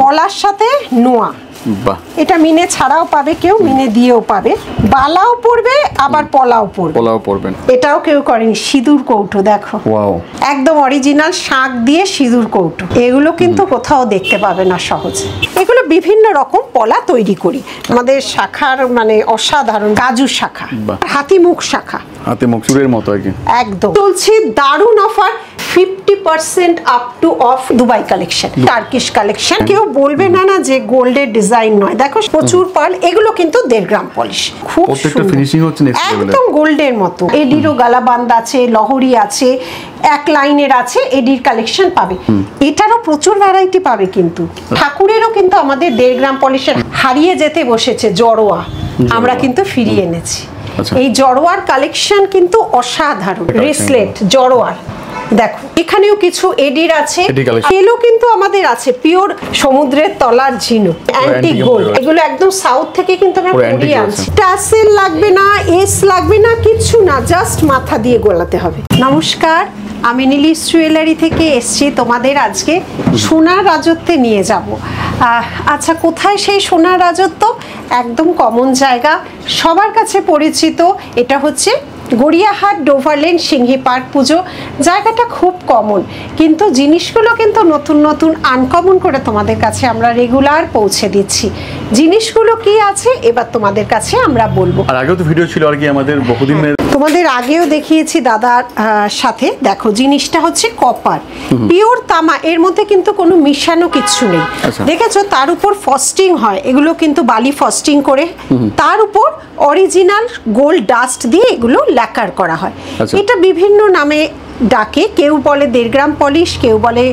পলার সাথে নোয়া। বাহ, এটা মিনে ছাড়াও পাবে কেউ, মিনে দিয়েও পাবে, বালাও পড়বে আবার পলাও পড়বে। পোলাও পড়বেন। এটাও কেউ করেনি, সিঁদুর কৌটো দেখো, ওয়াও, একদম অরিজিনাল শাঁখ দিয়ে সিঁদুর কৌটো। এগুলো কিন্তু কোথাও দেখতে পাবে না সহজে। এগুলো বিভিন্ন রকম পলা তৈরি করি আমাদের শাখার, মানে অসাধারণ গাজু শাখা, হাতিমুখ শাখা, হাতে মুখ চুরের মতো আর কি। একদম চলছে দারুণ offer, 50% up to of Dubai collection, Turkish collection. কেউ বলবে না না যে গোল্ডের ডিজাইন নয়। দেখো প্রচুর পার্ল, এগুলো কিন্তু 1.5 গ্রাম পলিশ, খুব প্রত্যেকটা সুন্দর, ফিনিশিং হচ্ছে নেক্সট লেভেলের, একদম গোল্ডের মতো। এডিরও গালাবান্ধ আছে, লহরি আছে, এক লাইনের আছে, এডির কালেকশন পাবে। এটারও প্রচুর ভ্যারাইটি পাবে কিন্তু। ঠাকুরেরও কিন্তু আমাদের 1.5 গ্রাম পলিশের হারিয়ে যেতে বসেছে জড়োয়া, আমরা কিন্তু ফিরিয়ে এনেছি। এই জড়োয়ার কালেকশন কিন্তু অসাধারণ, রেসলেট জড়োয়ার। দেখো এখানেও কিছু এডির আছে, এলো কিন্তু আমাদের আছে পিওর সমুদ্রের তলার ঝিনুক, অ্যান্টিক গোল্ড। এগুলো একদম সাউথ থেকে কিন্তু আমরা কুড়িয়ে আনছি। টাসেল লাগবে না, এস লাগবে না, কিছু না, জাস্ট মাথা দিয়ে গোলাতে হবে। নমস্কার, আমি নীলিশ জুয়েলারি থেকে এসছি তোমাদের আজকে সোনার রাজত্বে নিয়ে যাব। আচ্ছা, কোথায় সেই সোনার রাজত্ব? একদম কমন জায়গা, সবার কাছে পরিচিত। এটা হচ্ছে গড়িয়াহাট ডোভারলেন সিংহি পার্ক পুজো। জায়গাটা খুব কমন, কিন্তু জিনিসগুলো কিন্তু নতুন নতুন আনকমন করে তোমাদের কাছে আমরা রেগুলার পৌঁছে দিচ্ছি। জিনিসগুলো কি আছে এবার তোমাদের কাছে আমরা বলবো। আর আগেও তো ভিডিও ছিল আর কি আমাদের বহুদিনের, তোমাদের আগেও দেখিয়েছি দাদার সাথে। দেখো জিনিসটা হচ্ছে কপার, পিওর তামা, এর মধ্যে কিন্তু কোনো মিশানো কিচ্ছু নেই। দেখেছো, তার উপর ফস্টিং হয়, এগুলো কিন্তু বালি ফস্টিং করে তার উপর অরিজিনাল গোল্ড ডাস্ট দিয়ে এগুলো ল্যাকার করা হয়। এটা বিভিন্ন নামে ডাকে, কেউ বলে 1.5 গ্রাম পলিশ, কেউ বলে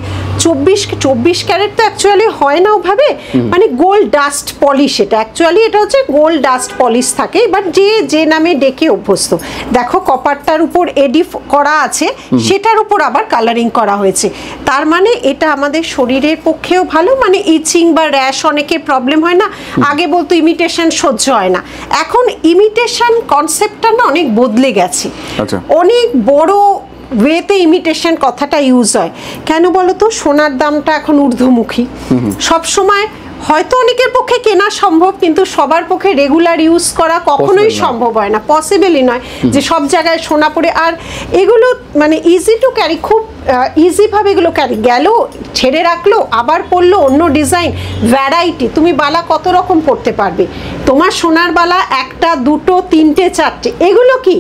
24 ক্যারেট। তো অ্যাকচুয়ালি হয় না ওভাবে, মানে গোল্ড ডাস্ট পলিশ। এটা অ্যাকচুয়ালি এটা হচ্ছে গোল্ড ডাস্ট পলিশ থাকে, বাট যে নামে ডেকে অভ্যস্ত। দেখো কপারটার উপর এডি করা আছে, সেটার উপর আবার কালারিং করা হয়েছে। তার মানে এটা আমাদের শরীরের পক্ষেও ভালো, মানে ইচিং বা র্যাশ অনেকের প্রবলেম হয় না। আগে বলতো ইমিটেশন সহ্য হয় না, এখন ইমিটেশন কনসেপ্টটা না অনেক বদলে গেছে। অনেক বড় ওয়েতে ইমিটেশন কথাটা ইউজ হয়। কেন বলো তো? সোনার দামটা এখন ঊর্ধ্বমুখী। সব সময় হয়তো অনেকের পক্ষে কেনা সম্ভব, কিন্তু সবার পক্ষে রেগুলার ইউজ করা কখনোই সম্ভব হয় না, পসিবলই নয় যে সব জায়গায় সোনা পড়ে। আর এগুলো মানে ইজি টু ক্যারি, খুব ইজিভাবে এগুলো ক্যারি, গেল ছেড়ে রাখলো, আবার পরলো অন্য ডিজাইন, ভ্যারাইটি। তুমি বালা কত রকম পড়তে পারবে? তোমার সোনার বালা 1টা 2টো 3টে 4টে, এগুলো কি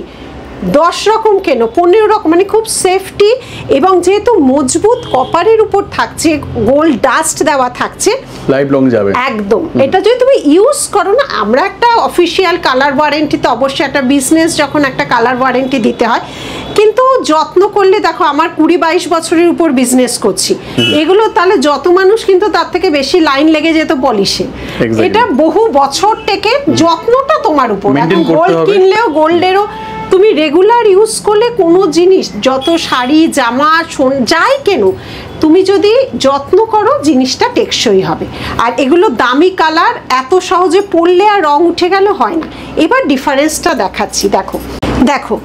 10 রকম কেন, 15 রকম, মানে খুব সেফটি। এবং যেহেতু মজবুত কপারের উপর থাকছে, গোল্ড ডাস্ট দেওয়া থাকছে, লাইফ লং যাবে একদম। এটা যদি তুমি ইউজ করো না, আমরা একটা অফিসিয়াল কালার ওয়ারেন্টি, তো অবশ্যই একটা বিজনেস যখন একটা কালার ওয়ারেন্টি দিতে হয়, কিন্তু যত্ন করলে, দেখো আমার 20-22 বছরের উপর বিজনেস করছি, এগুলো তাহলে যত মানুষ কিন্তু তার থেকে বেশি লাইন লেগে যেত পলিশে। এটা বহু বছর থেকে যত্নটা তোমার উপর। গোল্ড কিনলেও গোল্ডেরও তুমি রেগুলার ইউজ করলে কোনো জিনিস, যত শাড়ি জামা যাই কেন, তুমি যদি যত্ন করো জিনিসটা টেকসই হবে। আর এগুলো দামি কালার, এত সহজে পরলে আর রং উঠে গেল হয় না। এবার ডিফারেন্সটা দেখাচ্ছি। দেখো দেখো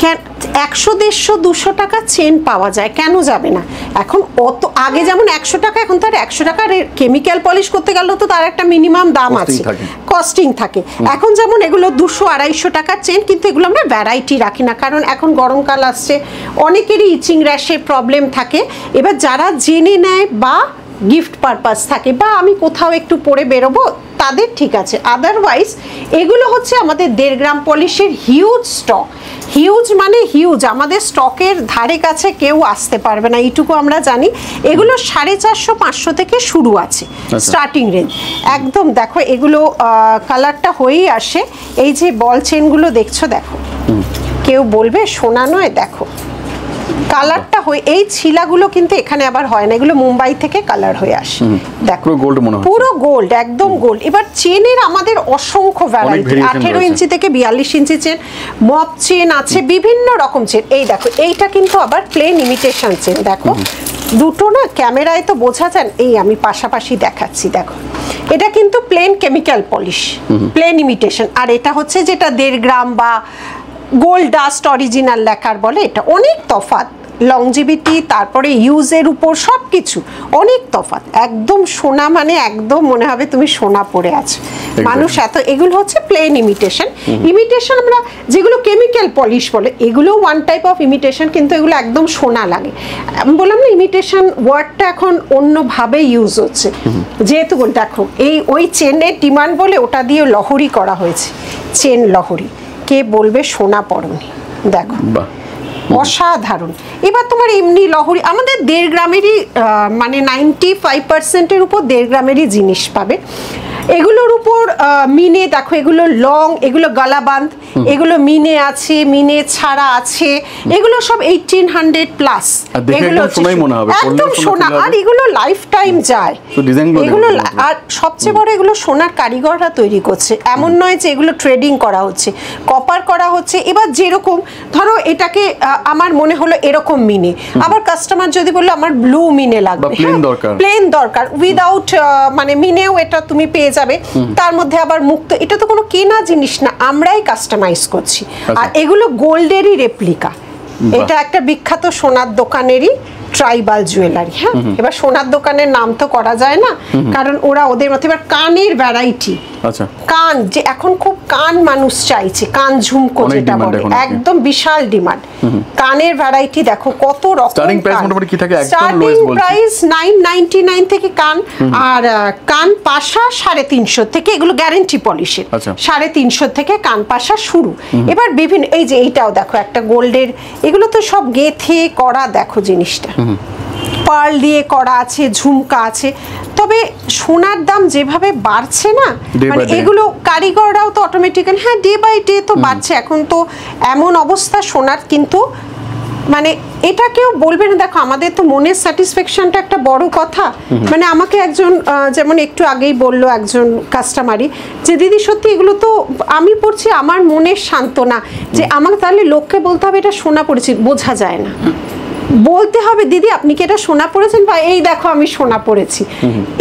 100, 150, 200 টাকা চেন পাওয়া যায়, কেন যাবে না? এখন অত আগে যেমন 100 টাকা, এখন তার 100 টাকার কেমিক্যাল পলিশ করতে গেলেও তো তার একটা মিনিমাম দাম আছে, কস্টিং থাকে। এখন যেমন এগুলো 200-250 টাকার চেন, কিন্তু এগুলো আমরা ভ্যারাইটি রাখি না, কারণ এখন গরমকাল আসছে, অনেকেরই ইচিং র্যাশের প্রবলেম থাকে। এবার যারা জেনে নেয় বা গিফট পারপাস থাকে, বা আমি কোথাও একটু পরে বেরোবো, তাদের ঠিক আছে। আদারওয়াইজ এগুলো হচ্ছে আমাদের 1.5 গ্রাম পলিশের হিউজ স্টক। হিউজ মানে হিউজ, আমাদের স্টকের ধারে কাছে কেউ আসতে পারবে না, এইটুকু আমরা জানি। এগুলো 450-500 থেকে শুরু আছে স্টার্টিং রেঞ্জ। একদম দেখো এগুলো কালারটা হয়েই আসে। এই যে বল চেনগুলো দেখছো, দেখো কেউ বলবে সোনা নয়, দেখো কালারটা হয়ে, এই ছিলাগুলো কিন্তু এখানে আবার হয় না, এগুলো মুম্বাই থেকে কালার হয়ে আসে। দেখো গোল্ড মনে হয়, পুরো গোল্ড, একদম গোল্ড। এবার চেনের আমাদের অসংখ্য ভ্যারাইটি, 18 ইঞ্চি থেকে 42 ইঞ্চি চেন, মপ চেন আছে, বিভিন্ন রকম চেন। এই দেখো এইটা কিন্তু আবার প্লেন ইমিটেশন চেন। দেখো দুটো না ক্যামেরায় তো বোঝা যায়, এই আমি পাশাপাশি দেখাচ্ছি। দেখো এটা কিন্তু plain chemical polish, plain imitation. আর এটা হচ্ছে যেটা 1.5 গ্রাম বা গোল্ড ডাস্ট অরিজিনাল ল্যাকার বলে, এটা অনেক তফাৎ। লংজিভিটি, তারপরে ইউজের উপর সবকিছু অনেক তফাৎ। একদম সোনা মানে একদম মনে হবে তুমি সোনা পরে আছো। মানুষ এত, এগুলো হচ্ছে প্লেন ইমিটেশন। ইমিটেশন আমরা যেগুলো কেমিক্যাল পলিশ বলে, এগুলো ওয়ান টাইপ অফ ইমিটেশন, কিন্তু এগুলো একদম সোনা লাগে। বললাম না ইমিটেশন ওয়ার্ডটা এখন অন্যভাবে ইউজ হচ্ছে, যেহেতু দেখো এই ওই চেনের ডিমান্ড বলে ওটা দিয়ে লহরি করা হয়েছে, চেন লহরি। কে বলবে সোনা পরনি, দেখো অসাধারণ। এবার তোমার এমনি লহরি আমাদের 1.5 গ্রামেরই মানে 95%-এর উপর 1.5 গ্রামেরই জিনিস পাবে। এগুলোর উপর মিনে দেখো, এগুলো লং, এগুলো গলাবান্ধ, এগুলো মিনে আছে, মিনে ছাড়া আছে, এগুলো সব 1800 প্লাস। এগুলো একদম সোনা, আর এগুলো লাইফ টাইম যায় এগুলো। আর সবচেয়ে বড় এগুলো সোনার কারিগররা তৈরি করছে, এমন নয় যে এগুলো ট্রেডিং করা হচ্ছে, কপার করা হচ্ছে। এবার যেরকম ধরো এটাকে আমার মনে হলো এরকম মিনে, আবার কাস্টমার যদি বললো আমার ব্লু মিনে লাগবে, প্লেন দরকার, উইদাউট মানে মিনেও এটা তুমি পেয়ে যাবে। তার মধ্যে আবার মুক্ত, এটা তো কোনো কেনা জিনিস না, আমরাই কাস্টমাইজ করছি। আর এগুলো গোল্ডেরই রেপ্লিকা। এটা একটা বিখ্যাত সোনার দোকানেরই ট্রাইবাল জুয়েলারি। হ্যাঁ, এবার সোনার দোকানের নাম তো করা যায় না, কারণ ওরা ওদের মধ্যে। এবার কানের ভ্যারাইটি, কান যে এখন খুব কান মানুষ চাইছে, কান ঝুমকো যেটা বলে, একদম বিশাল ডিমান্ড। কানের ভ্যারাইটি দেখো কত রকম। স্টার্টিং প্রাইস মোটামুটি কি থাকে? একদম লোয়েস্ট বলছি, প্রাইস 999 থেকে কান। আর কান পাশা 350 থেকে, এগুলো গ্যারান্টি পলিশের, 350 থেকে কান পাশা শুরু। এবার বিভিন্ন, এই যে এইটাও দেখো একটা গোল্ডের, এগুলো তো সব গেথে করা, দেখো জিনিসটা পার্ল দিয়ে করা আছে, ঝুমকা আছে। তবে সোনার দাম যেভাবে বাড়ছে না, মানে এগুলো কারিগররাও তো অটোমেটিক্যালি, হ্যাঁ ডে বাই ডে তো বাড়ছে। এখন তো এমন অবস্থা সোনার, কিন্তু মানে এটা কেউ বলবে না। দেখো আমাদের তো মনের স্যাটিসফ্যাকশনটা একটা বড় কথা। মানে আমাকে একজন যেমন একটু আগেই বললো একজন কাস্টমারই যে দিদি সত্যি এগুলো তো আমি পড়ছি, আমার মনের সান্ত্বনা যে আমাকে তাহলে লোককে বলতে হবে এটা সোনা পড়েছি, বোঝা যায় না। বলতে হবে দিদি আপনি কি এটা সোনা পড়েছেন, বা এই দেখো আমি সোনা পড়েছি,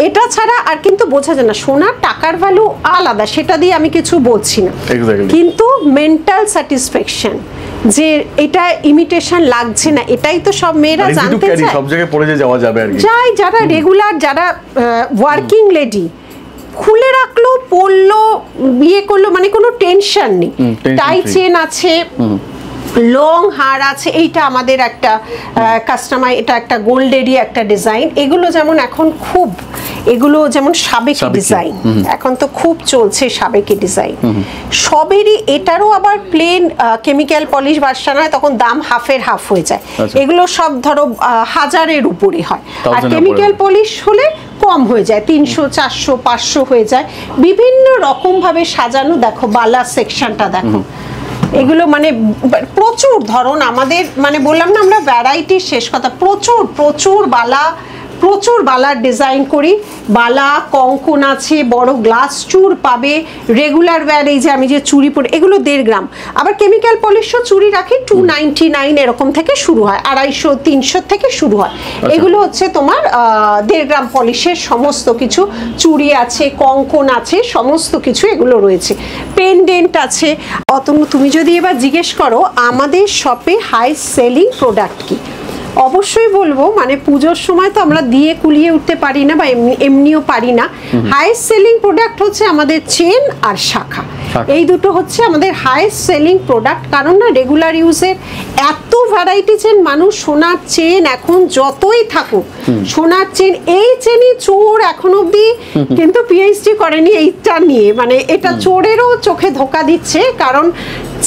এটা ছাড়া আর কিন্তু বোঝা যায় না। সোনার টাকার ভ্যালু আলাদা, সেটা দিয়ে আমি কিছু বলছি না, কিন্তু মেন্টাল স্যাটিসফ্যাকশন যে এটা ইমিটেশন লাগছে না, এটাই তো সব মেয়েরা জানতে চায়। সব জায়গায় পড়ে যাওয়া যাবে আর কি, যাই যারা রেগুলার, যারা ওয়ার্কিং লেডি, খুলে রাখলো, পড়লো, বিয়ে করলো, মানে কোনো টেনশন নেই। টাই চেন আছে, লং হার আছে। এইটা আমাদের একটা কাস্টমার, এটা একটা গোল্ডেরই একটা ডিজাইন। এগুলো যেমন এখন খুব, এগুলো যেমন সাবেকি ডিজাইন, এখন তো খুব চলছে সাবেকি ডিজাইন সবেরই। এটারও আবার প্লেন কেমিক্যাল পলিশ ভার্সন হয়, তখন দাম হাফের হাফ হয়ে যায়। এগুলো সব ধরো 1000-এর উপরে হয়, আর কেমিক্যাল পলিশ হলে কম হয়ে যায়, 300, 400, 500 হয়ে যায়। বিভিন্ন রকম ভাবে সাজানো, দেখো বালা সেকশনটা দেখো, এগুলো মানে প্রচুর ধরন আমাদের, মানে বললাম না আমরা ভ্যারাইটি শেষ কথা, প্রচুর প্রচুর বালা, প্রচুর বালার ডিজাইন করি। বালা, কঙ্কন আছে, বড় গ্লাস চুর পাবে, রেগুলার ওয়্যার, এই যে আমি যে চুড়ি পরে, এগুলো 1.5 গ্রাম। আবার কেমিক্যাল পলিশও চুড়ি রাখি 299 এরকম থেকে শুরু হয়, 250, 300 থেকে শুরু হয়। এগুলো হচ্ছে তোমার 1.5 গ্রাম পলিশের সমস্ত কিছু, চুড়ি আছে, কঙ্কন আছে, সমস্ত কিছু এগুলো রয়েছে। পেন্ডেন্ট আছে। অতনু তুমি যদি এবার জিজ্ঞেস করো আমাদের শপে হাই সেলিং প্রোডাক্ট কি, অবশ্যই বলবো, মানে পুজোর সময় তো আমরা দিয়ে কুলিয়ে উঠতে পারি না, বা এমনিও পারি না। হাইস্ট সেলিং প্রোডাক্ট হচ্ছে আমাদের চেন আর শাখা, এই দুটো হচ্ছে আমাদের হাইস্ট সেলিং প্রোডাক্ট। কারণ না রেগুলার ইউজের এত ভ্যারাইটি চেন, মানুষ সোনার চেন এখন যতই থাকুক, সোনার চেন, এই চেনই চোর এখন অব্দি কিন্তু পিএইচডি করেনি এইটা নিয়ে, মানে এটা চোরেরও চোখে ধোকা দিচ্ছে। কারণ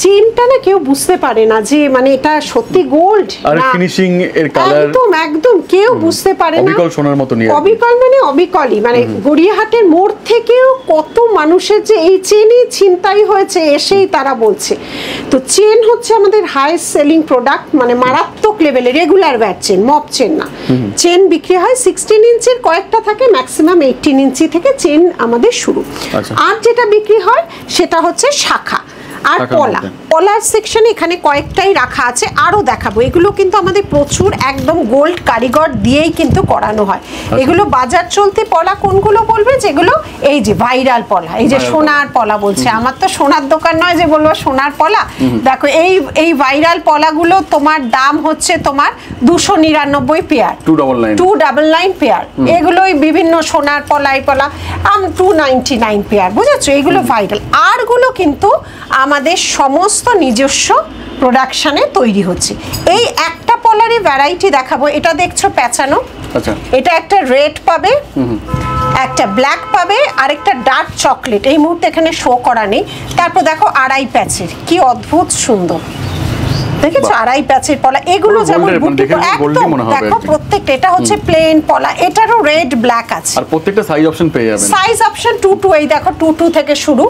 চেনটা না কেউ বুঝতে পারে না যে মানে এটা সত্যি গোল্ড আর ফিনিশিং এর কালার, একদম একদম কেউ বুঝতে পারে না। অবিকল সোনার মতো নিয়ে, অবিকল মানে অবিকলই, মানে গড়িয়াহাটের মোড় থেকেও কত মানুষের যে এই চেনই ছিনতাই হয়েছে এসেই তারা বলছে। তো চেন হচ্ছে আমাদের হাইস্ট সেলিং প্রোডাক্ট, মানে মারাত্মক লেভেলে। Regular wear chain, mop chain না। চেন বিক্রি হয় 16 ইঞ্চির, কয়েকটা থাকে, ম্যাক্সিমাম 18 ইঞ্চি থেকে চেন আমাদের শুরু। আর যেটা বিক্রি হয় সেটা হচ্ছে শাখা আর পলা। পলার সেকশনে এখানে কয়েকটাই রাখা আছে, আরো দেখাবো। এগুলো কিন্তু আমাদের প্রচুর একদম গোল্ড কারিগর দিয়েই কিন্তু করানো হয়। এগুলো বাজার চলতি পলা কোনগুলো বলবে, যেগুলো এই যে ভাইরাল পলা, এই যে সোনার পলা বলছে। আমার তো সোনার দোকান নয় যে বলবো সোনার পলা। দেখো এই ভাইরাল পলাগুলো তোমার দাম হচ্ছে তোমার 299 পেয়ার, 299 পেয়ার। এগুলোই বিভিন্ন সোনার পলা, এই পলা 299 পেয়ার, বুঝেছো? এগুলো ভাইরাল। আরগুলো কিন্তু আমাদের সমস্ত নিজস্ব প্রোডাকশনে তৈরি হচ্ছে। এই একটা পলারই ভ্যারাইটি দেখাবো। এটা দেখছো পেঁচানো, আচ্ছা, এটা একটা রেড পাবে, একটা ব্ল্যাক পাবে, আর একটা ডার্ক চকলেট। এই মুহূর্তে এখানে শো করা নেই। তারপর দেখো আড়াই প্যাচের, কি অদ্ভুত সুন্দর, দেখেছো? আড়াই প্যাচের পলা। এগুলো যেমন একদম দেখো প্রত্যেকটা, এটা হচ্ছে প্লেন পলা, এটারও রেড ব্ল্যাক আছে। আর প্রত্যেকটা সাইজ অপশন পেয়ে যাবেন। সাইজ অপশন 2 এই দেখো 2 থেকে শুরু,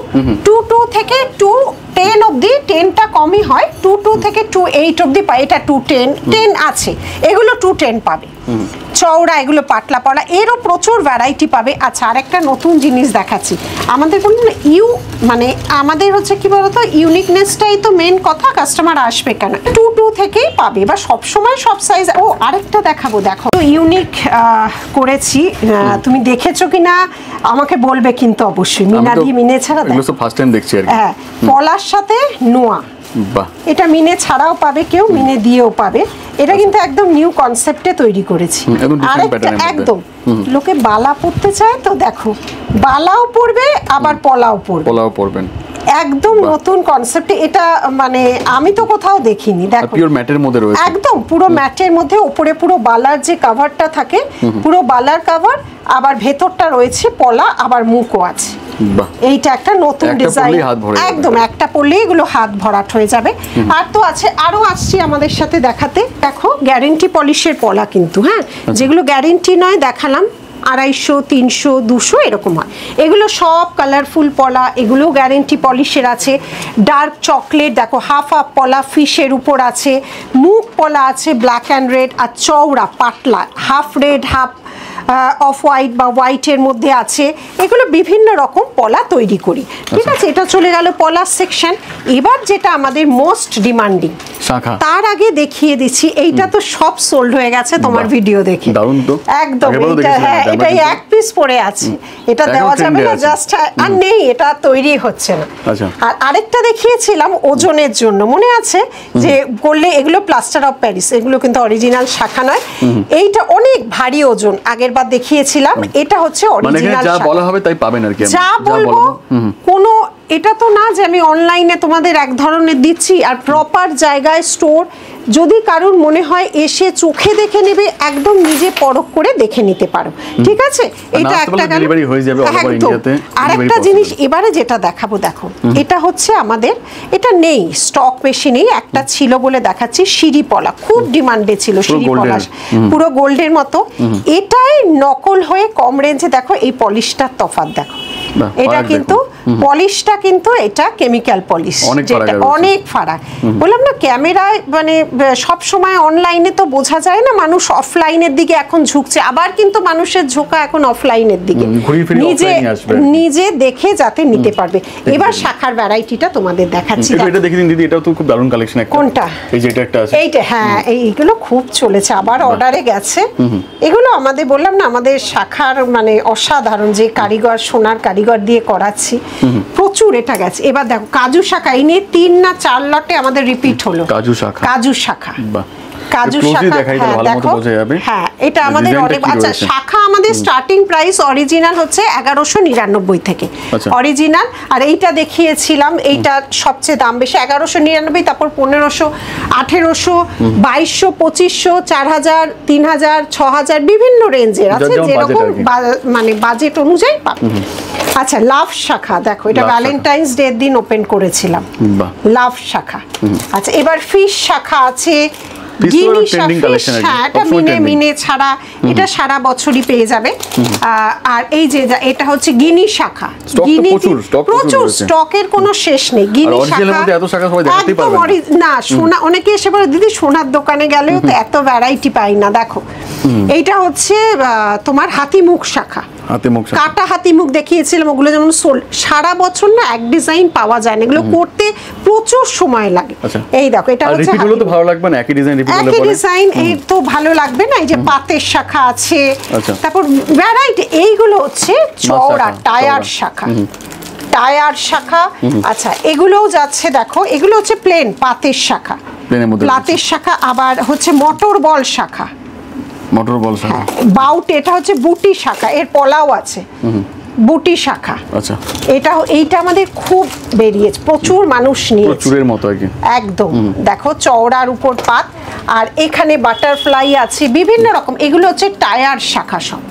2 থেকে 210 অবধি, 10টা কমই হয়, 2 থেকে 28 অবধি পাই। এটা 210 আছে, এগুলো 210 পাবে। চওড়া, এগুলো পাতলা পলা, এরও প্রচুর ভ্যারাইটি পাবে। আচ্ছা, আরেকটা নতুন জিনিস দেখাচ্ছি। আমাদের বলুন মানে আমাদের হচ্ছে কি বলতো, ইউনিকনেসটাই তো মেন কথা, কাস্টমার আসবে কেন। 2 থেকেই পাবে, বা সবসময় সব সাইজ। ও আরেকটা দেখাবো, দেখো ইউনিক করেছি, তুমি দেখেছো কিনা আমাকে বলবে কিন্তু অবশ্যই। মিনাদি মিনে ছাড়া দেখো, ফার্স্ট টাইম দেখছি আর কি। হ্যাঁ, পলার সাথে নোয়া, এটা মিনে ছাড়াও পাবে কেউ, মিনে দিয়েও পাবে। এটা কিন্তু একদম নিউ কনসেপ্টে তৈরি করেছি। একদম লোকে বালা পড়তে চায় তো, দেখো বালাও পড়বে আবার পলাও পড়বেন, একদম নতুন কনসেপ্টে। এটা মানে আমি তো কোথাও দেখিনি। দেখো পিওর ম্যাটের মধ্যে রয়েছে, একদম পুরো ম্যাটের মধ্যে, উপরে পুরো বালার যে কভারটা থাকে, পুরো বালার কভার, আবার ভেতরটা রয়েছে পলা, আবার মুখও আছে। এইটা একটা নতুন ডিজাইন, একদম একটা পরলেই এগুলো হাত ভরাট হয়ে যাবে। আর তো আছে, আরো আসছি আমাদের সাথে দেখাতে। দেখো গ্যারেন্টি পলিশের পলা কিন্তু, হ্যাঁ, যেগুলো গ্যারেন্টি নয় দেখালাম 250, 300, 200 এরকম হয়। এগুলো সব কালারফুল পলা, এগুলো গ্যারেন্টি পলিশের আছে। ডার্ক চকলেট দেখো, হাফ পলা ফিশের উপর আছে, মুখ পলা আছে ব্ল্যাক অ্যান্ড রেড, আর চওড়া পাতলা half red half off white বা হোয়াইটের মধ্যে আছে। এগুলো বিভিন্ন রকম পলা তৈরি করি, ঠিক আছে? এটা চলে গেল পলার সেকশন। এবার যেটা আমাদের মোস্ট ডিমান্ডিং, তার আগে দেখিয়ে দিচ্ছি। এইটা তো সব সোল্ড হয়ে গেছে তোমার ভিডিও দেখে, একদম। হ্যাঁ, এটাই এক পিস পড়ে আছে, এটা দেওয়া যাবে না, জাস্ট আর নেই, এটা তৈরি হচ্ছে না। আর আরেকটা দেখিয়েছিলাম ওজনের জন্য, মনে আছে যে বললে এগুলো প্লাস্টার অফ প্যারিস, এগুলো কিন্তু অরিজিনাল শাখা নয়। এইটা অনেক ভারী ওজন, আগের বার দেখিয়েছিলাম। এটা হচ্ছে অরিজিনাল, যা বলা হবে তাই পাবেন আর কি। যা বলবো কোনো, এটা তো না যে আমি অনলাইনে তোমাদের এক ধরনের দিচ্ছি আর প্রপার জায়গায় স্টোর। যদি কারোর মনে হয় এসে চোখে দেখে নেবে, একদম নিজে পরখ করে দেখে নিতে পারো, ঠিক আছে? এটা একটা আর একটা জিনিস এবারে যেটা দেখাবো, দেখো এটা হচ্ছে আমাদের, এটা নেই স্টক বেশি নেই, একটা ছিল বলে দেখাচ্ছি। সিঁড়ি পলা খুব ডিমান্ডে ছিল, সিঁড়ি পলা পুরো গোল্ডের মতো। এটাই নকল হয়ে কম রেঞ্জে, দেখো এই পলিশটার তফাৎ দেখো। এটা কিন্তু পলিশটা কিন্তু এটা কেমিক্যাল পলিশ, যেটা অনেক ফারাক। বললাম না, ক্যামেরায় মানে সব সময় অনলাইনে তো বোঝা যায় না, মানুষ অফলাইনের দিকে এখন ঝুঁকছে। আবার কিন্তু মানুষের ঝোঁকা এখন অফলাইনের দিকে, নিজে দেখে যাতে নিতে পারবে। এবার শাখার ভ্যারাইটিটা তোমাদের দেখাচ্ছি। এটা দেখে দিন দিদি, এটাও তো খুব দারুণ কালেকশন। কোনটা? এই যে এটা একটা আছে, এইটা, হ্যাঁ, এইগুলো খুব চলেছে, আবার অর্ডারে গেছে। এগুলো আমাদের বললাম না, আমাদের শাখার মানে অসাধারণ, যে কারিগর, সোনার কারিগর দিয়ে করাচ্ছি, প্রচুর এটা গেছে। এবার দেখো কাজু শাখা, এই নিয়ে 3 না 4 লটে আমাদের রিপিট হলো। কাজু শাখা, কাজু শাখা, হ্যাঁ দেখো, হ্যাঁ এটা আমাদের অনেক। আচ্ছা, শাখা আমাদের স্টার্টিং প্রাইস অরিজিনাল হচ্ছে 1199 থেকে অরিজিনাল। আর এইটা দেখিয়েছিলাম, এইটা সবচেয়ে দাম বেশি, 1199, তারপর 1500, 1800, 2200, 2500, 4000, 3000, 6000, বিভিন্ন রেঞ্জের আছে, যেরকম মানে বাজেট অনুযায়ী পাবে। আচ্ছা, লাভ শাখা দেখো, এটা ভ্যালেন্টাইন্স ডে দিন ওপেন করেছিলাম, লাভ শাখা। আচ্ছা, এবার ফিশ শাখা আছে, গিনি শাখা, হ্যাঁ এটা মিনে ছাড়া, এটা সারা বছরই পেয়ে যাবে। আর এই যে এটা হচ্ছে গিনি শাখা, গিনি প্রচুর, স্টকের কোনো শেষ নেই। গিনি শাখা একদম না, সোনা, অনেকে এসে বলে দিদি সোনার দোকানে গেলেও তো এত ভ্যারাইটি পাই না। দেখো এইটা হচ্ছে তোমার হাতিমুখ শাখা, কাটা হাতি মুখ দেখিয়েছিলাম, ওগুলো যেমন সারা বছর না এক ডিজাইন পাওয়া যায় না, এগুলো করতে প্রচুর সময় লাগে। এই দেখো এটা হচ্ছে ভালো লাগবে না, একই ডিজাইন এই তো ভালো লাগবে না। এই যে পাতের শাখা আছে, তারপর ভ্যারাইটি, এইগুলো হচ্ছে চওড়া টায়ার শাখা, টায়ার শাখা। আচ্ছা এগুলোও যাচ্ছে, দেখো এগুলো হচ্ছে প্লেন পাতের শাখা, প্লাতের শাখা, আবার হচ্ছে মটর বল শাখা, মটর বল শাখা, বাউট, এটা হচ্ছে বুটি শাখা, এর পলাও আছে, বুটি শাখা। আচ্ছা এইটা আমাদের খুব বেরিয়েছে, প্রচুর মানুষ নিয়ে, প্রচুরের মতো আর কি একদম। দেখো চওড়ার উপর পাত, আর এখানে বাটারফ্লাই আছে বিভিন্ন রকম, এগুলো হচ্ছে টায়ার শাখা। সব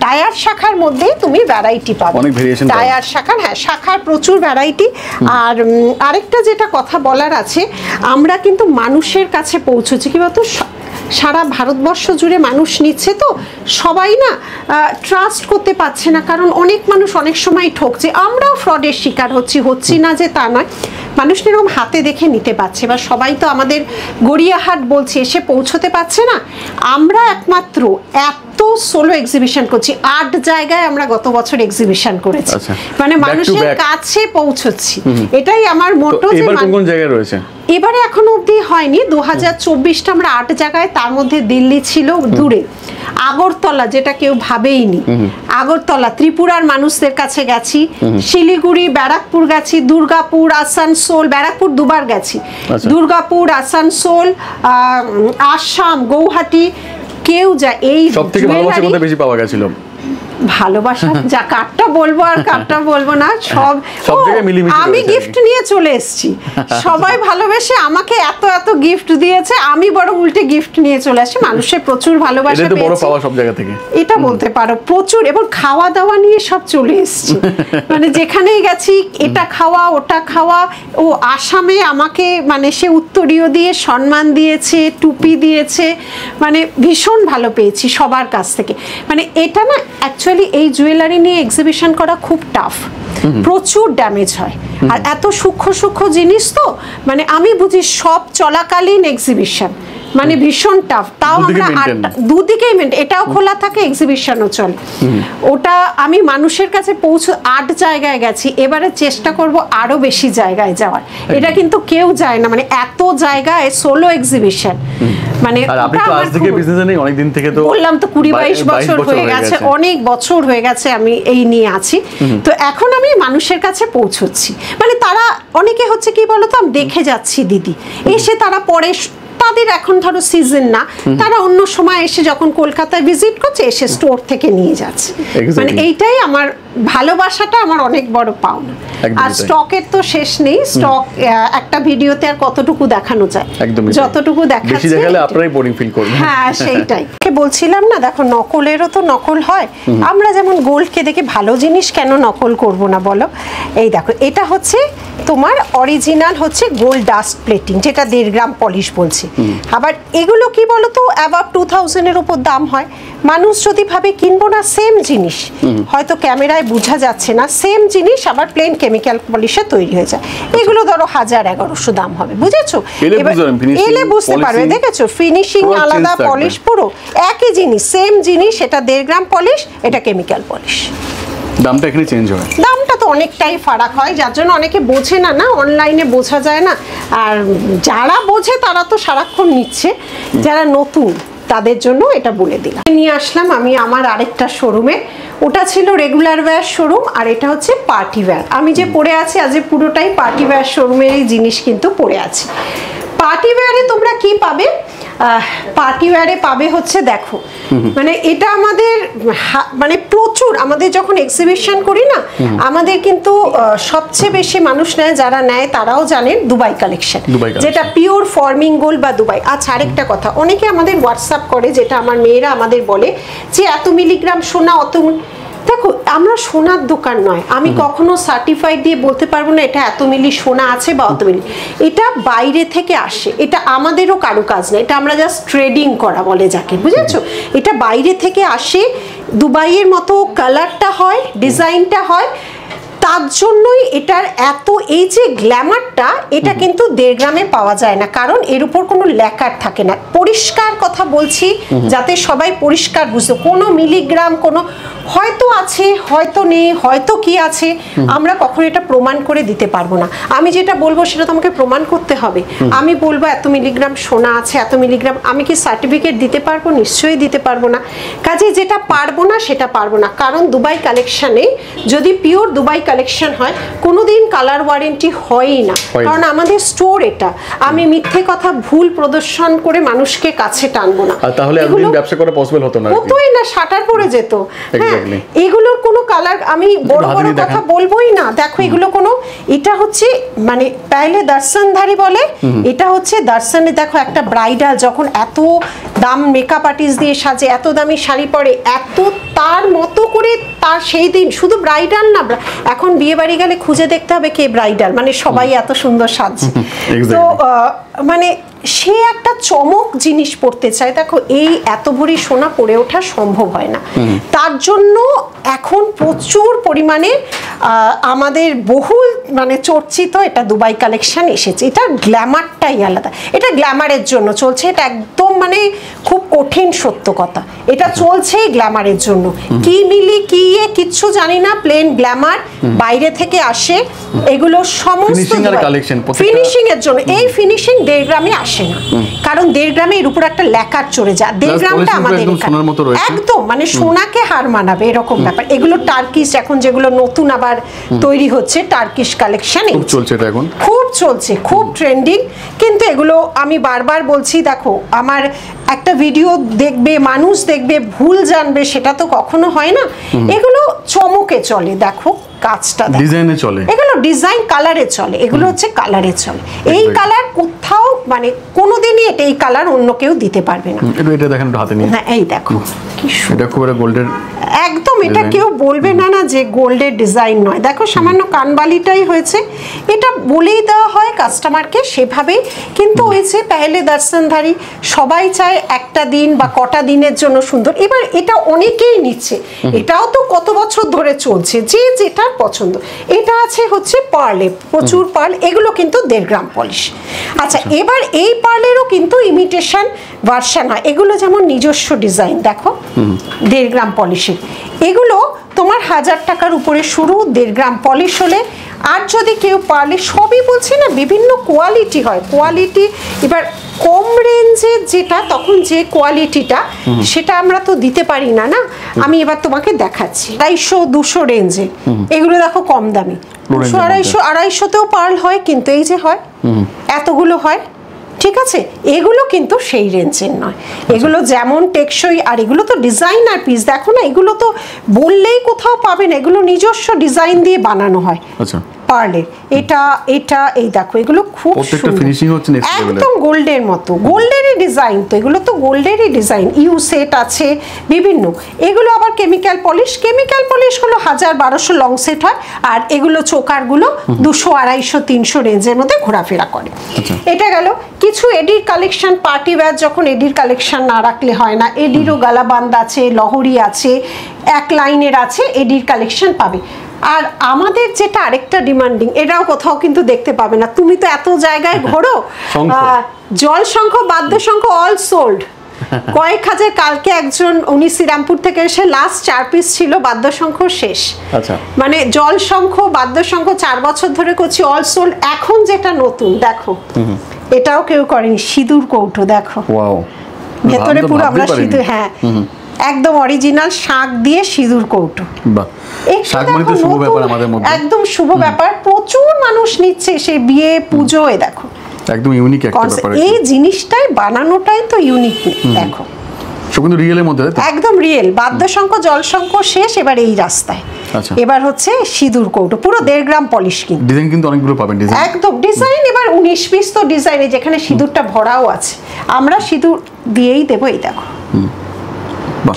টায়ার শাখার মধ্যে তুমি ভ্যারাইটি পাবে, অনেক ভেরিয়েশন টায়ার শাখা, হ্যাঁ শাখার প্রচুর ভ্যারাইটি। আর আরেকটা যেটা কথা বলার আছে, আমরা কিন্তু মানুষের কাছে পৌঁছেছি কি বলতো, সারা ভারতবর্ষ জুড়ে মানুষ নিচ্ছে, তো সবাই না ট্রাস্ট করতে পারছে না, কারণ অনেক মানুষ অনেক সময় ঠকছে, আমরাও ফ্রডের শিকার হচ্ছি না যে তা নয়, মানুষ এরকম হাতে দেখে নিতে পারছে, বা সবাই তো আমাদের গড়িয়াহাট বলছে এসে পৌঁছতে পারছে না। আমরা একমাত্র এত সোলো এক্সিবিশন করছি, 8 জায়গায় আমরা গত বছর এক্সিবিশন করেছি, মানে মানুষের কাছে পৌঁছচ্ছি, এটাই আমার মোটো। এবার কোন জায়গায় রয়েছে? এবারে এখনো অবধি হয়নি, 2024টা আমরা 8 জায়গায়, তার মধ্যে দিল্লি ছিল দূরে, আগরতলা যেটা কেউ ভাবেইনি, আগরতলা ত্রিপুরার মানুষদের কাছে গেছি, শিলিগুড়ি, ব্যারাকপুর গেছি, দুর্গাপুর, আসানসোল, ব্যারাকপুর দুবার গেছি, দুর্গাপুর, আসানসোল, আসাম, গৌহাটি, কেউ যা এই সবথেকে ভালোবাসা কোথায় বেশি পাওয়া গেছিল? ভালোবাসা যা কাটটা বলবো আর কাটটা বলবো না, সব জায়গায় মিলিমিশে আমি গিফট নিয়ে চলে এসেছি, সবাই ভালোবেসে আমাকে এত এত গিফট দিয়েছে, আমি বড় উল্টে গিফট নিয়ে চলে আসি, মানুষের প্রচুর ভালোবাসা পেয়েছি, বড় পাওয়া সব জায়গা থেকে এটা বলতে পারো, প্রচুর। এবং খাওয়া দাওয়া নিয়ে সব চলে এসেছি, মানে যেখানেই গেছি এটা খাওয়া ওটা খাওয়া। ও আসামে আমাকে মানে সে উত্তরীয় দিয়ে সম্মান দিয়েছে, টুপি দিয়েছে, মানে ভীষণ ভালো পেয়েছি সবার কাছ থেকে। মানে এটা না অ্যাকচুয়ালি এই জুয়েলারি নিয়ে এক্সিবিশন করা খুব টাফ, প্রচুর ড্যামেজ হয়, আর এত সূক্ষ্ম সূক্ষ্ম জিনিস তো, মানে আমি বুঝি সব চলাকালীন এক্সিবিশন মানে ভীষণ টাফ। তাও আমরা দুদিকেই এটাও খোলা থাকে, এক্সিবিশনও চলে। ওটা আমি মানুষের কাছে 8 জায়গায় গেছি, এবারে চেষ্টা করব আরো বেশি জায়গায় যাওয়ার। এটা কিন্তু কেউ যায় না, মানে এত জায়গায় সোলো এক্সিবিশন, মানে অনেক দিন থেকে তো বললাম তো 20-22 বছর হয়ে গেছে, অনেক বছর হয়ে গেছে আমি এই নিয়ে আছি। তো এখন আমি মানুষের কাছে পৌঁছচ্ছি, মানে তারা অনেকে হচ্ছে কি বলতো, আমি দেখে যাচ্ছি দিদি, এসে তারা পরে, তাদের এখন ধরো সিজন না, তারা অন্য সময় এসে যখন কলকাতায় ভিজিট করছে এসে স্টোর থেকে নিয়ে যাচ্ছে, মানে এইটাই আমার ভালোবাসাটা, আমার অনেক বড় পাওনা। আর স্টকের তো শেষ নেই, স্টক একটা ভিডিওতে আর কতটুকু দেখানো যায়, যতটুকু দেখাচ্ছি আপনারাই বোরিং ফিল করবেন। হ্যাঁ সেইটাই বলছিলাম না, দেখো নকলেরও তো নকল হয়, আমরা যেমন গোল্ডকে দেখে ভালো জিনিস কেন নকল করব না বলো। এই দেখো এটা হচ্ছে তোমার অরিজিনাল হচ্ছে গোল্ড ডাস্ট প্লেটিং, যেটা 1.5 গ্রাম পলিশ বলছি। আবার এগুলো কি বলতো অ্যাবাভ 2000 এর উপর দাম হয়। মানুষ যদি ভাবে কিনবো না, সেম জিনিস হয়তো ক্যামেরায় বোঝা যাচ্ছে না, সেম জিনিস আবার প্লেন কেমিক্যাল পলিশে তৈরি হয়ে যায়, এগুলো ধরো 1000-1100 দাম হবে, বুঝেছো? এলে বুঝতে পারবে, দেখেছো ফিনিশিং আলাদা, পলিশ পুরো একই জিনিস, সেম জিনিস, এটা 1.5 গ্রাম পলিশ, এটা কেমিক্যাল পলিশ। দামটা এখানে চেঞ্জ হয়, দামটা তো অনেকটাই ফারাক হয়, যার জন্য অনেকে বোঝে না, অনলাইনে বোঝা যায় না, আর যারা বোঝে তারা তো সারাক্ষণ নিচ্ছে, যারা নতুন তাদের জন্য এটা বলে দিলাম। নিয়ে আসলাম আমি আমার আরেকটা শোরুমে, ওটা ছিল রেগুলার ওয়্যার শোরুম, আর এটা হচ্ছে পার্টি ওয়্যার। আমি যে পরে আছি আজ পুরোটাই পার্টি ওয়্যার শোরুমেরই জিনিস কিন্তু পরে আছি। পার্টি ওয়্যারে তোমরা কি পাবে? পার্টি ওয়্যারে পাবে হচ্ছে দেখো, মানে এটা আমাদের মানে প্রচুর, আমাদের যখন এক্সিবিশন করি না, আমাদের কিন্তু সবচেয়ে বেশি মানুষ নেয়, যারা নেয় তারাও জানেন দুবাই কালেকশন, যেটা পিওর ফর্মিং গোল্ড বা দুবাই। আচ্ছা আরেকটা কথা, অনেকে আমাদের হোয়াটসঅ্যাপ করে, যেটা আমার মেয়েরা আমাদের বলে যে এত মিলিগ্রাম সোনা, অত। দেখো আমরা সোনার দোকান নয়, আমি কখনো সার্টিফাইড দিয়ে বলতে পারবো না এটা এত মিলি সোনা আছে বা অত মিলি, এটা বাইরে থেকে আসে, এটা আমাদেরও কারো কাজ না, এটা আমরা জাস্ট ট্রেডিং করা বলে যাকে, বুঝেছো? এটা বাইরে থেকে আসে, দুবাইয়ের মতো কালারটা হয়, ডিজাইনটা হয়, তার জন্যই এটার এত এই যে গ্ল্যামারটা, এটা কিন্তু 1.5 গ্রামে পাওয়া যায় না, কারণ এর উপর কোনো ল্যাকার থাকে না। পরিষ্কার কথা বলছি যাতে সবাই পরিষ্কার বুঝতো, কোনো মিলিগ্রাম কোনো হয়তো আছে হয়তো নেই হয়তো কি আছে, আমরা কখনো এটা প্রমাণ করে দিতে পারবো না। আমি যেটা বলবো সেটা তোমাকে প্রমাণ করতে হবে। আমি বলবো এত মিলিগ্রাম সোনা আছে, এত মিলিগ্রাম, আমি কি সার্টিফিকেট দিতে পারবো? নিশ্চয়ই দিতে পারবো না। কাজে যেটা পারবো না সেটা পারবো না, কারণ দুবাই কালেকশনে যদি পিওর দুবাই কালেকশন হয় কোনোদিন কালার ওয়ারেন্টি হয়ই না, কারণ আমাদের স্টোর এটা। আমি মিথ্যে কথা ভুল প্রদর্শন করে মানুষকে কাছে টানবো না। তাহলে এতদিন ব্যবসা করা পসিবল হতো না, হতোই না, শাটার পড়ে যেত। হ্যাঁ, এগুলোর কোনো কালার আমি বড় বড় কথা বলবোই না। দেখো এগুলো কোনো, এটা হচ্ছে মানে পেহলে দর্শনধারী বলে, এটা হচ্ছে দর্শনে। দেখো একটা ব্রাইডাল যখন এত দাম মেকআপ আর্টিস্ট দিয়ে সাজে, এত দামি শাড়ি পরে, এত তার মতো করে তার সেই দিন শুধু ব্রাইডাল না, এখন বিয়ে বাড়ি গেলে খুঁজে দেখতে হবে কে ব্রাইডাল, মানে সবাই এত সুন্দর সাজছে। তো মানে সে একটা চমক জিনিস পড়তে চায়। দেখো এই এত ভরি সোনা পরে ওঠা সম্ভব হয় না, তার জন্য এখন প্রচুর পরিমাণে আমাদের বহুল মানে চর্চিত এটা দুবাই কালেকশন এসেছে। এটা গ্ল্যামারটাই আলাদা, এটা গ্ল্যামারের জন্য চলছে, এটা একদম মানে খুব কঠিন সত্য কথা, এটা চলছেই গ্ল্যামারের জন্য। কি মিলি কি কিচ্ছু জানি না, প্লেন গ্ল্যামার বাইরে থেকে আসে, এগুলো সমস্ত ফিনিশিং এর জন্য। এই ফিনিশিং 1.5 গ্রামে আসে না, কারণ 1.5 গ্রামে এর উপর একটা ল্যাকার চড়ে যায়। 1.5 গ্রামটা আমাদের একদম মানে সোনাকে হার মানাবে এরকম ব্যাপার। এগুলো টার্কিশ এখন যেগুলো নতুন আবার তৈরি হচ্ছে, টার্কিশ কালেকশন খুব চলছে, এটা এখন খুব চলছে, খুব ট্রেন্ডিং। কিন্তু এগুলো আমি বারবার বলছি, দেখো আমার একটা ভিডিও দেখবে মানুষ দেখবে ভুল জানবে, সেটা তো কখনো হয় না। এগুলো চমকে চলে, দেখো কাজটা ডিজাইনে চলে, এগুলো ডিজাইন কালারে চলে, এগুলো হচ্ছে কালারে চলে। এই কালার কোথাও মানে কোনোদিনই এই কালার অন্য কেউ দিতে পারবে না। এটা দেখেন হাতে নিয়ে, হ্যাঁ এই দেখো কি এটা খুব গোল্ডের, একদম এটা কেউ বলবে না না যে গোল্ডের ডিজাইন নয়। দেখো সামান্য কানবালিটাই হয়েছে, এটা বলেই দেওয়া হয় কাস্টমারকে সেভাবে। কিন্তু ওই যে পেহলে দর্শনধারী সবাই চায় একটা দিন বা কটা দিনের জন্য সুন্দর। এবার এটা অনেকেই নিচ্ছে, এটাও তো কত বছর ধরে চলছে, যে যেটা পছন্দ। এটা আছে হচ্ছে পার্লে, প্রচুর পার্ল, এগুলো কিন্তু 1.5 গ্রাম পলিশ। আচ্ছা এবার এই পার্লেরও কিন্তু ইমিটেশন ভার্সন হয়, এগুলো যেমন নিজস্ব ডিজাইন। দেখো 1.5 গ্রাম পলিশের এগুলো তোমার 1000 টাকার উপরে শুরু 1.5 গ্রাম পলিশ হলে। আর যদি কেউ পার্লে, সবই বলছি না, বিভিন্ন কোয়ালিটি হয়, কোয়ালিটি এবার কম রেঞ্জের যেটা তখন যে কোয়ালিটিটা সেটা আমরা তো দিতে পারি না না। আমি এবার তোমাকে দেখাচ্ছি 250-200 রেঞ্জে, এগুলো দেখো কম দামি 200-250-250তেও পার্ল হয়, কিন্তু এই যে হয় এতগুলো হয়, ঠিক আছে। এগুলো কিন্তু সেই রেঞ্জের নয়, এগুলো যেমন টেকসই, আর এগুলো তো ডিজাইনার পিস। দেখো না এগুলো তো বললেই কোথাও পাবে না, এগুলো নিজস্ব ডিজাইন দিয়ে বানানো হয়। আচ্ছা পার্লের এটা এটা এই দেখো এগুলো খুব সুন্দর, একদম গোল্ডের মতো, গোল্ডেরই ডিজাইন তো, এগুলো তো গোল্ডেরই ডিজাইন। ইউ সেট আছে বিভিন্ন, এগুলো আবার কেমিক্যাল পলিশ। কেমিক্যাল পলিশ হলো 1000-1200 লং সেট হয়, আর এগুলো চোকারগুলো 200-250-300 রেঞ্জের মধ্যে ঘোরাফেরা করে। এটা গেল কিছু এডির কালেকশন, পার্টি ওয়্যার যখন এডির কালেকশন না রাখলে হয় না। এডিরও গালাবান্দ আছে, লহরি আছে, এক লাইনের আছে, এডির কালেকশন পাবে। আর আমাদের যেটা আরেকটা ডিমান্ডিং, এটাও কোথাও কিন্তু দেখতে পাবে না। তুমি তো এত জায়গায় ঘোরো, জল শঙ্খ বাদ্য শঙ্খ অল সোল্ড, কয়েক হাজার। কালকে একজন উনি শ্রীরামপুর থেকে এসে লাস্ট 4 পিস ছিল, বাদ্য শঙ্খ শেষ। মানে জল শঙ্খ বাদ্য শঙ্খ 4 বছর ধরে করছি, অল সোল্ড। এখন যেটা নতুন দেখো, এটাও কেউ করেনি, সিঁদুর কৌটো দেখো, ভেতরে পুরো আমরা সিঁদুর, হ্যাঁ একদম অরিজিনাল শাঁখ দিয়ে সিঁদুর কৌটো। একদম শুভ ব্যাপার, প্রচুর মানুষ নিচ্ছে সে বিয়ে পুজোয়। দেখো একদম ইউনিক একটা ব্যাপার, এই জিনিসটাই বানানোটাই তো ইউনিক। দেখো কিন্তু রিয়েলের মধ্যে একদম রিয়েল। বাদ্যশঙ্খ জলশঙ্খ শেষ, এবার এই রাস্তায় এবার হচ্ছে সিঁদুর কৌটো, পুরো 1.5 গ্রাম পলিশ। কিন্তু ডিজাইন কিন্তু অনেকগুলো পাবেন, ডিজাইন একদম ডিজাইন। এবার 19 পিস তো ডিজাইনে, যেখানে সিঁদুরটা ভরাও আছে, আমরা সিঁদুর দিয়েই দেবো। এই দেখো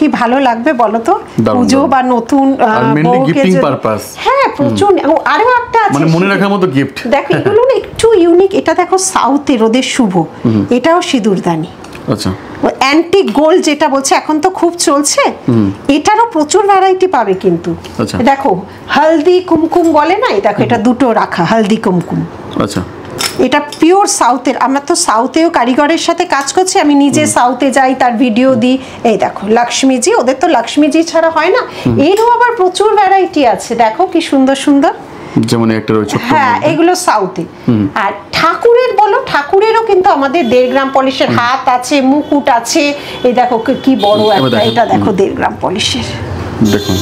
কি ভালো লাগবে বলো তো, পুজো বা নতুন হ্যাঁ প্রচুর। আরো একটা আছে মানে মনে রাখার মতো গিফট, দেখো এগুলো একটু ইউনিক। এটা দেখো সাউথের ওদের শুভ, এটাও সিঁদুরদানি। আচ্ছা অ্যান্টিক গোল্ড যেটা বলছে এখন তো খুব চলছে, এটারও প্রচুর ভ্যারাইটি পাবে কিন্তু। দেখো হলদি কুমকুম বলে না, দেখো এটা দুটো রাখা হলদি কুমকুম। আচ্ছা, এটা পিওর সাউথের। আমরা তো সাউথেও কারিগরের সাথে কাজ করছি, আমি নিজে সাউথে যাই, তার ভিডিও দিই। এই দেখো লক্ষ্মীজি, ওদের তো লক্ষ্মীজি ছাড়া হয় না, এরও আবার প্রচুর ভ্যারাইটি আছে। দেখো কি সুন্দর সুন্দর, যেমন একটা রয়েছে, হ্যাঁ এগুলো সাউথে। আর ঠাকুরের বলো, ঠাকুরেরও কিন্তু আমাদের 1.5 গ্রাম পলিশের হাত আছে, মুকুট আছে। এই দেখো কি বড় একটা, এটা দেখো 1.5 গ্রাম পলিশের, দেখুন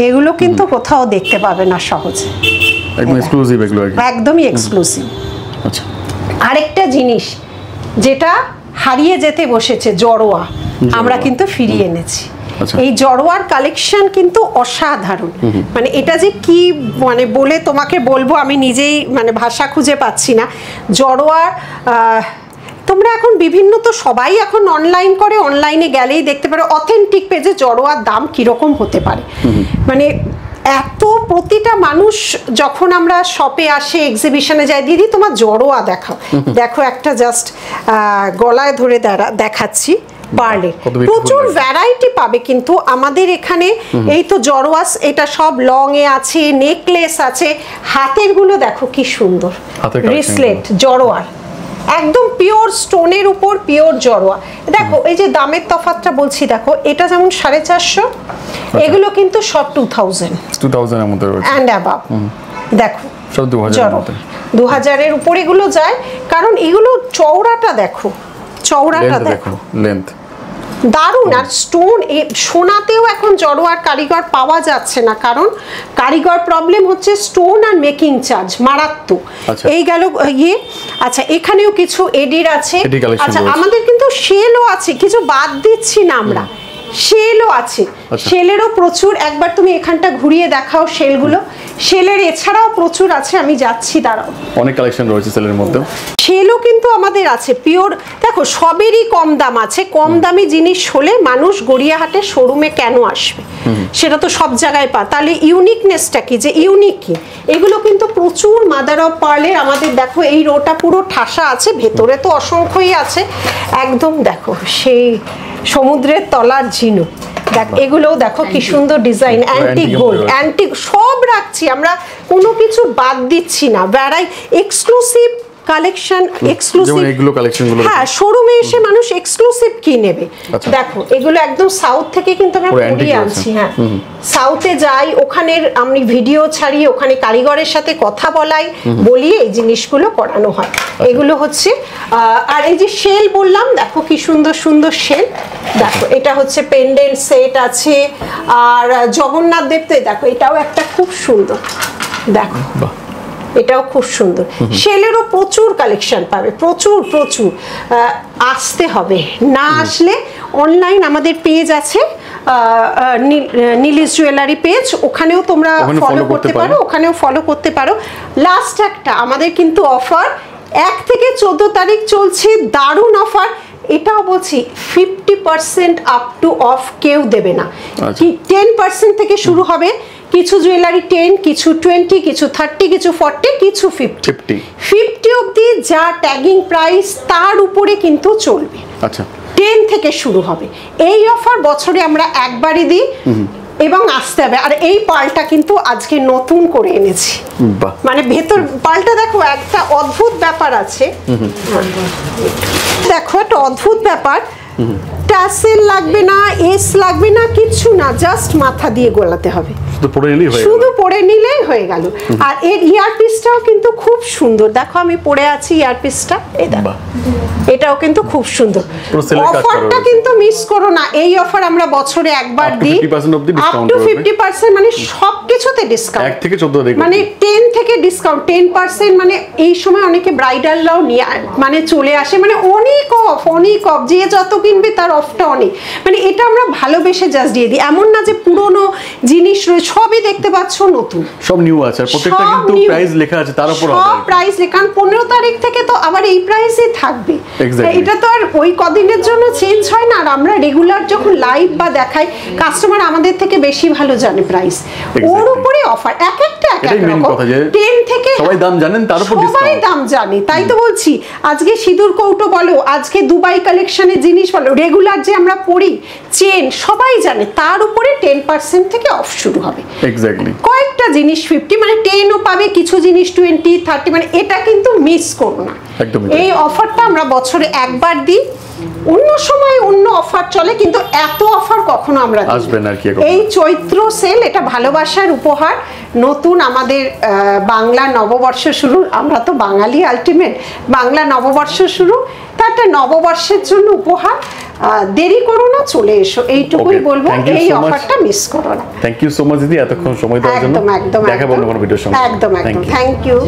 এগুলো কিন্তু কোথাও দেখতে পাবে না সহজে, একদম এক্সক্লুসিভ এগুলো, একদমই এক্সক্লুসিভ। আচ্ছা, আরেকটা জিনিস যেটা হারিয়ে যেতে বসেছে, জড়োয়া, আমরা কিন্তু ফিরিয়ে এনেছি। এই জড়োয়ার কালেকশন কিন্তু অসাধারণ, মানে এটা যে কি মানে বলে তোমাকে বলবো, আমি নিজেই মানে ভাষা খুঁজে পাচ্ছি না। জড়োয়ার তোমরা এখন বিভিন্ন তো সবাই এখন অনলাইন করে, অনলাইনে গেলেই দেখতে পারো অথেন্টিক পেজে জড়োয়ার দাম কিরকম হতে পারে। মানে এত প্রতিটা মানুষ যখন আমরা শপে আসে, এক্সিবিশনে যাই, দিদি তোমার জড়োয়া দেখাও, দেখো একটা জাস্ট গলায় ধরে দেখাচ্ছি, পার্লের প্রচুর ভ্যারাইটি পাবে কিন্তু আমাদের এখানে। এই তো জড়োয়াস, এটা সব লং এ আছে, নেকলেস আছে, হাতের গুলো দেখো কি সুন্দর, রিসলেট জড়োয়ার, একদম পিওর স্টোনের উপর পিওর জড়োয়া। দেখো এই যে দামের তফাৎটা বলছি, দেখো এটা যেমন 450, এগুলো কিন্তু সব 2000 এর মধ্যে রয়েছে এন্ড অ্যাবাভ। দেখো সব 2000 এর উপর এগুলো যায়, কারণ এগুলো চওড়াটা দেখো, চওড়াটা দেখো, লেন্থ দারুণ। আর স্টোন, সোনাতেও এখন জড়োয়ার কারিগর পাওয়া যাচ্ছে না, কারণ কারিগর প্রবলেম হচ্ছে স্টোন আর মেকিং চার্জ মারাত্মক। এই গেল ইয়ে। আচ্ছা এখানেও কিছু এডির আছে। আচ্ছা আমাদের কিন্তু শেলও আছে, কিছু বাদ দিচ্ছি না আমরা, শেলও আছে, শেলেরও প্রচুর। একবার তুমি এখানটা ঘুরিয়ে দেখাও শেলগুলো, শেলের এছাড়াও প্রচুর আছে, আমি যাচ্ছি, দাঁড়াও, অনেক কালেকশন রয়েছে শেলের মধ্যে। শেলও কিন্তু আমাদের আছে পিওর। দেখো সবেরই কম দাম আছে, কম দামি জিনিস হলে মানুষ গড়িয়াহাটের শোরুমে কেন আসবে, সেটা তো সব জায়গায় পা। তাহলে ইউনিকনেসটা কি, যে ইউনিক কি, এগুলো কিন্তু প্রচুর মাদার অফ পার্লের আমাদের। দেখো এই রোটা পুরো ঠাসা আছে, ভেতরে তো অসংখ্যই আছে, একদম দেখো সেই সমুদ্রের তলার ঝিনুক। দেখ এগুলোও দেখো কি সুন্দর ডিজাইন, অ্যান্টিক গোল্ড, অ্যান্টিক সব রাখছি আমরা, কোনো কিছু বাদ দিচ্ছি না। এক্সক্লুসিভ কালেকশন, এক্সক্লুসিভ এগুলো কালেকশনগুলো, হ্যাঁ শোরুমে এসে মানুষ এক্সক্লুসিভ কি নেবে। দেখো এগুলো একদম সাউথ থেকে কিন্তু আমরা পরিয়ে আনছি। হ্যাঁ সাউথে যাই, ওখানের আমি ভিডিও ছাড়ি, ওখানে কারিগরের সাথে কথা বলাই, বলি এই জিনিসগুলো করানো হয়। এগুলো হচ্ছে আর এই যে শেল বললাম, দেখো কি সুন্দর সুন্দর শেল। দেখো এটা হচ্ছে পেন্ডেন্ট সেট আছে, আর জগন্নাথ দেবতে দেখো এটাও একটা খুব সুন্দর, দেখো এটাও খুব সুন্দর। শেলেরও প্রচুর কালেকশন পাবে, প্রচুর প্রচুর। আসতে হবে, না আসলে অনলাইন আমাদের পেজ আছে, নীলিশ জুয়েলারি পেজ, ওখানেও তোমরা ফলো করতে পারো, ওখানেও ফলো করতে পারো। লাস্ট একটা আমাদের কিন্তু অফার 1 থেকে 14 তারিখ চলছে, দারুণ অফার। এটাও বলছি 50% আপ টু অফ কেউ দেবে না, 10% থেকে শুরু হবে। কিছু জুয়েলারি 10, কিছু 20, কিছু 30, কিছু 40, কিছু 50 অবধি যা ট্যাগিং প্রাইস তার উপরে কিন্তু চলবে। আচ্ছা 10 থেকে শুরু হবে। এই অফার বছরে আমরা একবারই দিই এবং আসতে হবে। আর এই পালটা কিন্তু আজকে নতুন করে এনেছি, মানে ভেতর পালটা দেখো একটা অদ্ভুত ব্যাপার আছে, দেখো একটা অদ্ভুত ব্যাপার। টাসেল লাগবে না, এস লাগবে না, কিছু না, জাস্ট মাথা দিয়ে গোলাতে হবে, শুধু পরে নিলেই হয়ে গেল। আর এর ইয়ারপিসটাও কিন্তু খুব সুন্দর, দেখো আমি পরে আছি ইয়ারপিসটা, এই দেখো এটাও কিন্তু খুব সুন্দর। অফারটা কিন্তু মিস করো না, এই অফার আমরা বছরে একবার দিই, আপ টু 50%, মানে সবকিছুতে ডিসকাউন্ট, 1 থেকে 14 মানে 10 থেকে ডিসকাউন্ট 10%, মানে এই সময় অনেকে ব্রাইডালরাও নিয়ে মানে চলে আসে, মানে অনেক অফ, অনেক অফ, যে যত কিনবে তার অফটা অনেক, মানে এটা আমরা ভালোবেসে জাস্ট দিয়ে দিই। এমন না যে পুরনো জিনিস রয়েছে, সবই দেখতে পাচ্ছ নতুন, সব নিউ আছে, আর প্রত্যেকটা কিন্তু প্রাইস লেখা আছে, তার উপর সব প্রাইস লেখা। 15 তারিখ থেকে তো আবার এই প্রাইসই থাকবে, এটা তো আর ওই কদিনের জন্য চেঞ্জ হয় না। আর আমরা রেগুলার যখন লাইভ বা দেখাই, কাস্টমার আমাদের থেকে বেশি ভালো জানে প্রাইস, ওর উপরে অফার, এক একটা এক এটাই এক মেন রকম কথা যে 10 থেকে সবাই দাম জানেন, তার উপর সবাই ডিসকাউন্ট। দাম জানি, তাই তো বলছি। আজকে সিঁদুর কৌটো বলো, আজকে দুবাই কালেকশনের জিনিস বলো, রেগুলার যে আমরা পরি চেন, সবাই জানে তার উপরে 10% থেকে অফ শুরু হবে। এক্স্যাক্টলি। কয়েকটা জিনিস 50 মানে 10ও পাবে, কিছু জিনিস 20, 30, মানে এটা কিন্তু মিস করো না। একদমই তাই। এই অফারটা আমরা বছরে একবার দিই, অন্য সময় অন্য অফার চলে, কিন্তু এত অফার কখনো আমরা দিই না। আসবে না আর কি এখন। এই চৈত্র সেল, এটা ভালোবাসার উপহার, নতুন আমাদের বাংলা নববর্ষ শুরু, আমরা তো বাঙালি আলটিমেট, বাংলা নববর্ষ শুরু, তা একটা নববর্ষের জন্য উপহার। দেরি করো না, চলে এসো, এইটুকুই Okay, বলবো, thank you এই so much. অফারটা মিস করো না। থ্যাংক ইউ সো মাচ দিদি, এতক্ষণ সময় দেওয়ার জন্য। একদম একদম দেখা বলবো কোনো ভিডিওর সঙ্গে। একদম Thank একদম, you. Thank you.